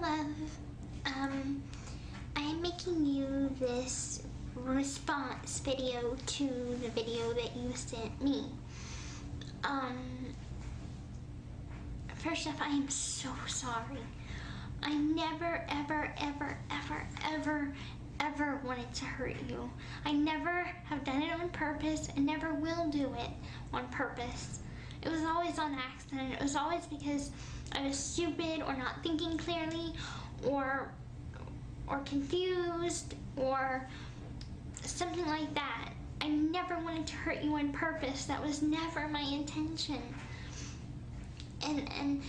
love. I am making you this response video to the video that you sent me. First off, I am so sorry. I never, ever wanted to hurt you. I never have done it on purpose and never will do it on purpose. It was always on accident. It was always because I was stupid or not thinking clearly or confused or something like that. I never wanted to hurt you on purpose. That was never my intention. And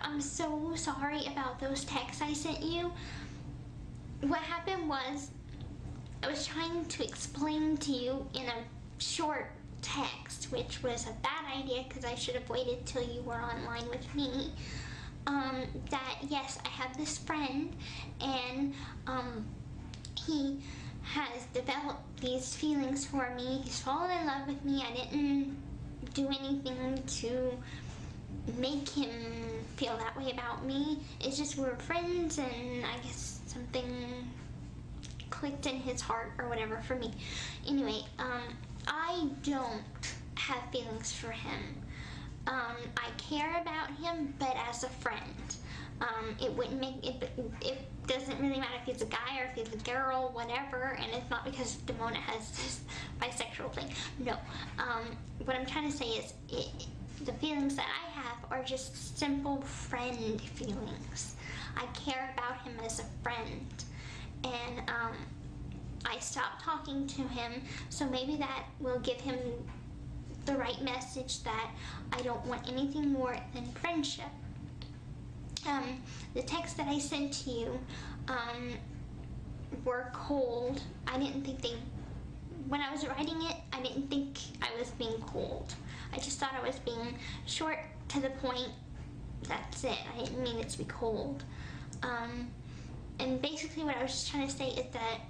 I'm so sorry about those texts I sent you. What happened was I was trying to explain to you in a short text, which was a bad idea because I should have waited till you were online with me, that yes, I have this friend and he has developed these feelings for me. He's fallen in love with me. I didn't do anything to make him feel that way about me. It's just we were friends and I guess something clicked in his heart or whatever for me. Anyway, I don't have feelings for him. I care about him, but as a friend. It wouldn't make it doesn't really matter if he's a guy or if he's a girl, whatever, and it's not because Demona has this bisexual thing. No. What I'm trying to say is the feelings that I have are just simple friend feelings. I care about him as a friend, and I stopped talking to him, so maybe that will give him the right message that I don't want anything more than friendship. The texts that I sent to you were cold. I didn't think when I was writing it, I didn't think I was being cold. I just thought I was being short, to the point. That's it. I didn't mean it to be cold. And basically what I was just trying to say is that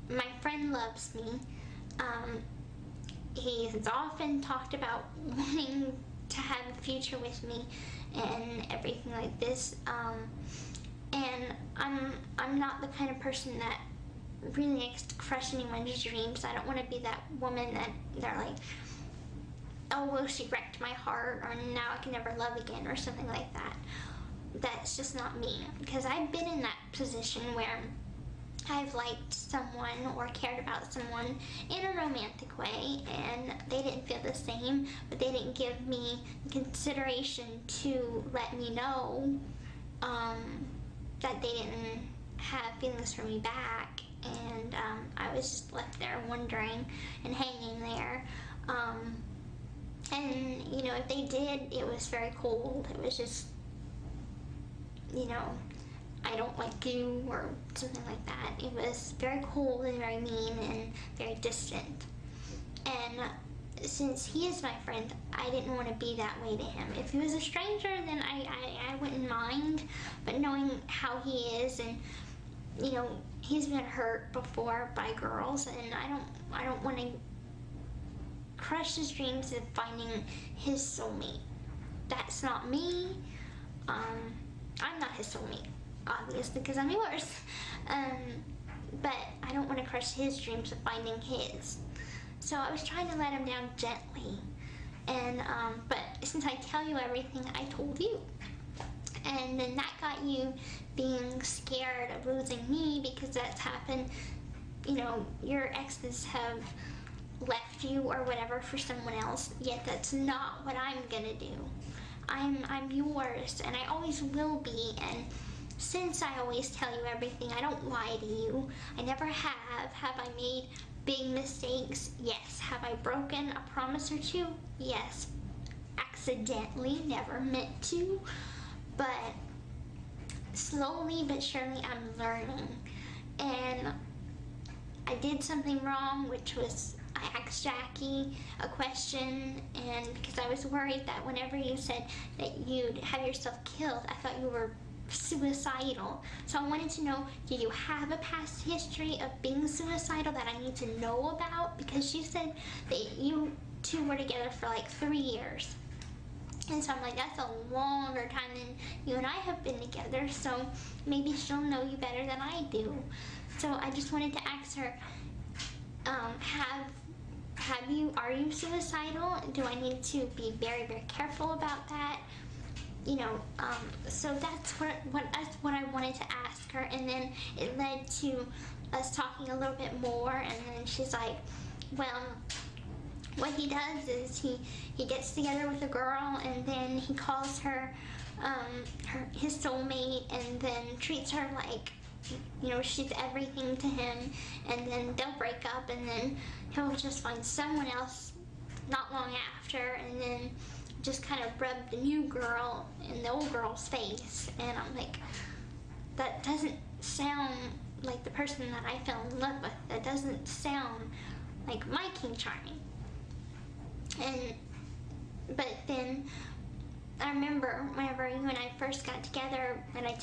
my friend loves me. He has often talked about wanting to have a future with me and everything like this. And I'm not the kind of person that really likes to crush anyone's dreams. I don't want to be that woman that they're like, oh, well, she wrecked my heart, or now I can never love again, or something like that. That's just not me, because I've been in that position where I've liked someone or cared about someone in a romantic way and they didn't feel the same, but they didn't give me consideration to let me know that they didn't have feelings for me back, and I was just left there wondering and hanging there. And you know, if they did, it was very cold. It was just, you know, I don't like you or something like that. It was very cold and very mean and very distant. And since he is my friend, I didn't want to be that way to him. If he was a stranger, then I wouldn't mind. But knowing how he is, and you know, he's been hurt before by girls, and I don't want to crush his dreams of finding his soulmate. That's not me. I'm not his soulmate, obviously, because I'm yours. But I don't want to crush his dreams of finding his. So I was trying to let him down gently. And but since I tell you everything, I told you. And then that got you being scared of losing me, because that's happened. You know, your exes have left you or whatever for someone else, yet that's not what I'm gonna do. I'm yours, and I always will be. And since I always tell you everything, I don't lie to you. I never have. Have I made big mistakes? Yes. Have I broken a promise or two? Yes. Accidentally, never meant to. But slowly but surely I'm learning. And I did something wrong, which was I asked Jackie a question, and because I was worried that whenever you said that you'd have yourself killed, I thought you were suicidal. So I wanted to know, do you have a past history of being suicidal that I need to know about? Because she said that you two were together for like 3 years. And so I'm like, that's a longer time than you and I have been together, so maybe she'll know you better than I do. So I just wanted to ask her, are you suicidal? Do I need to be very, very careful about that? You know, so that's what I wanted to ask her, and then it led to us talking a little bit more, and then she's like, well, what he does is he gets together with a girl, and then he calls her, his soulmate, and then treats her like, you know, she's everything to him, and then they'll break up, and then he'll just find someone else not long after, and then just kind of rub the new girl in the old girl's face. And I'm like, that doesn't sound like the person that I fell in love with. That doesn't sound like my King Charming. But then I remember whenever you and I first got together, and I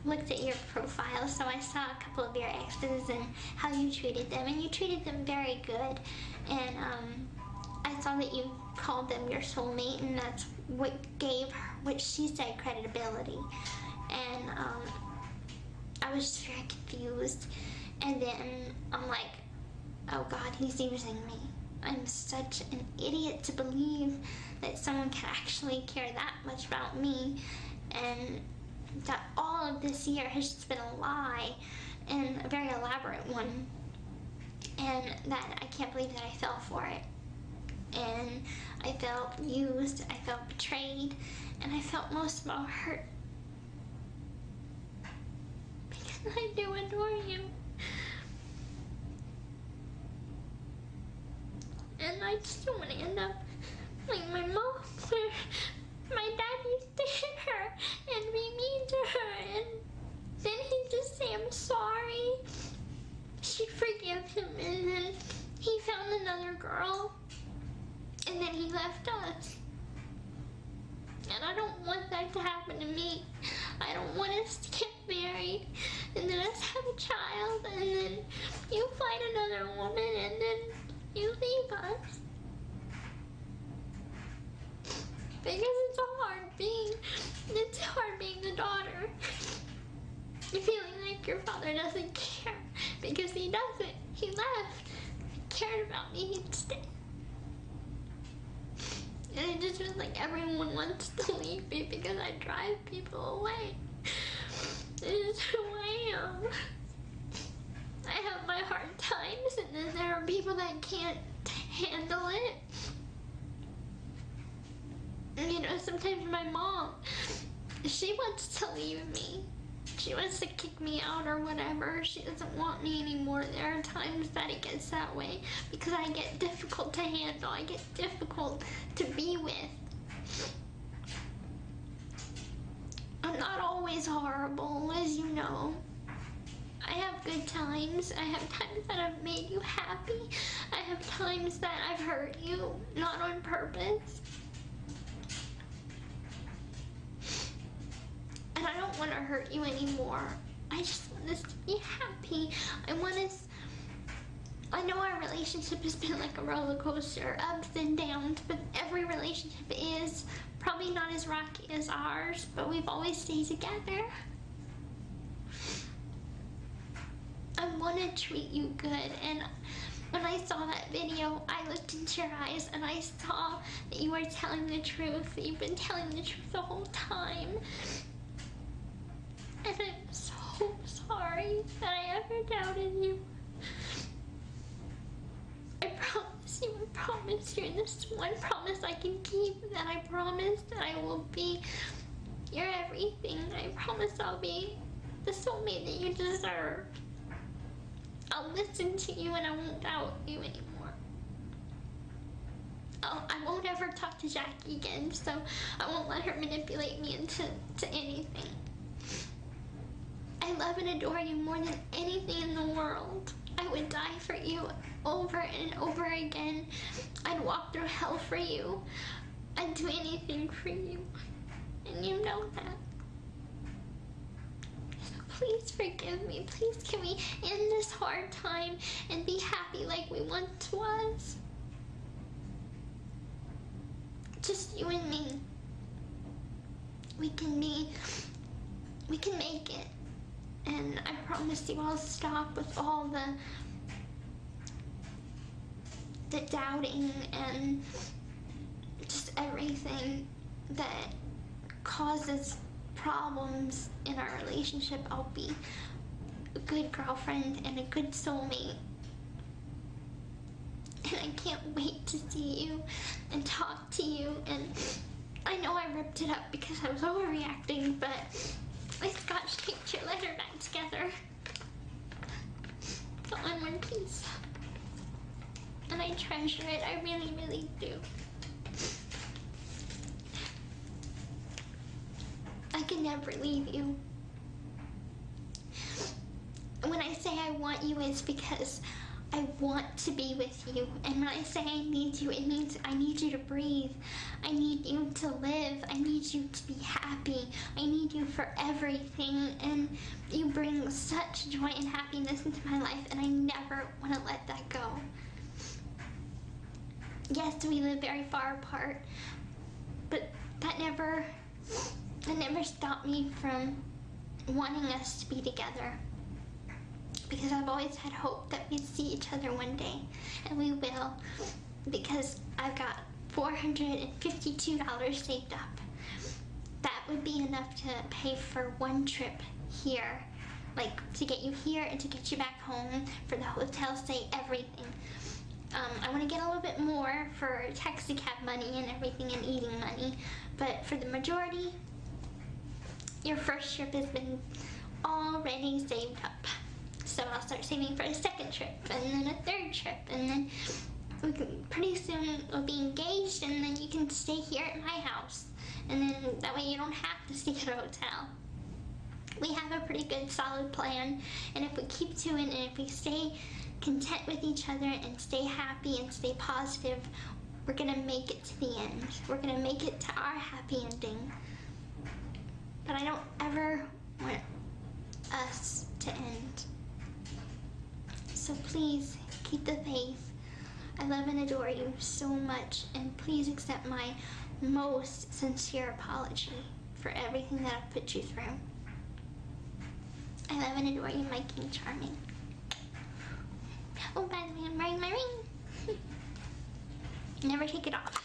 looked at your profile, so I saw a couple of your exes and how you treated them, and you treated them very good. And I saw that you called them your soulmate, and that's what gave her, what she said, credibility. And I was just very confused. And then I'm like, oh God, he's using me. I'm such an idiot to believe that someone can actually care that much about me, and that all of this year has just been a lie, and a very elaborate one, and that I can't believe that I fell for it. And I felt used, I felt betrayed, and I felt most of all hurt. Because I do adore you. And I just don't want to end up like my mom, where my dad used to hit her and be mean to her, and then he'd just say, I'm sorry. She'd forgive him, and then he found another girl, and then he left us. And I don't want that to happen to me. I don't want us to get married, and then us have a child, and then you find another woman, and then you leave us. Because it's hard being the daughter. Feeling like your father doesn't care. Because he doesn't. He left. He cared about me. He'd stay. And it just feels like everyone wants to leave me because I drive people away. It's who I am. I have my hard times, and then there are people that can't handle it. You know, sometimes my mom, she wants to leave me. She wants to kick me out or whatever. She doesn't want me anymore. There are times that it gets that way because I get difficult to handle. I get difficult to be with. I'm not always horrible, as you know. I have good times. I have times that I've made you happy. I have times that I've hurt you, not on purpose. And I don't want to hurt you anymore. I just want us to be happy. I know our relationship has been like a roller coaster, ups and downs, but every relationship is. Probably not as rocky as ours, but we've always stayed together. I want to treat you good, and when I saw that video, I looked into your eyes and I saw that you were telling the truth. You've been telling the truth the whole time. And I'm so sorry that I ever doubted you. I promise you, and this is one promise I can keep, that I promise that I will be your everything. I promise I'll be the soulmate that you deserve. I'll listen to you and I won't doubt you anymore. I won't ever talk to Jackie again, so I won't let her manipulate me into anything. I love and adore you more than anything in the world. I would die for you over and over again. I'd walk through hell for you. I'd do anything for you. And you know that. So please forgive me. Please, can we end this hard time and be happy like we once was? just you and me. We can make it. And I promise you I'll stop with all the doubting and just everything that causes problems in our relationship. I'll be a good girlfriend and a good soulmate. And I can't wait to see you and talk to you. And I know I ripped it up because I was overreacting, but I scotch taped your letter back together. It's all in one piece. And I treasure it. I really, really do. I can never leave you. When I say I want you, it's because I want to be with you. And when I say I need you, it means I need you to breathe. I need you to live. I need you to be happy. I need you for everything. And you bring such joy and happiness into my life, and I never want to let that go. Yes, we live very far apart, but that never stopped me from wanting us to be together. Because I've always had hope that we'd see each other one day, and we will, because I've got $452 saved up. That would be enough to pay for one trip here, like to get you here and to get you back home, for the hotel stay, everything. I want to get a little bit more for taxi cab money and everything and eating money, but for the majority, your first trip has been already saved up. So I'll start saving for a second trip, and then a third trip, and then pretty soon we'll be engaged, and then you can stay here at my house. And then that way you don't have to stay at a hotel. We have a pretty good solid plan, and if we keep to it, and if we stay content with each other and stay happy and stay positive, we're gonna make it to the end. We're gonna make it to our happy ending. But I don't ever want us to end. So please keep the faith. I love and adore you so much, and please accept my most sincere apology for everything that I've put you through. I love and adore you, my King Charming. Oh, by the way, I'm wearing my ring. Never take it off.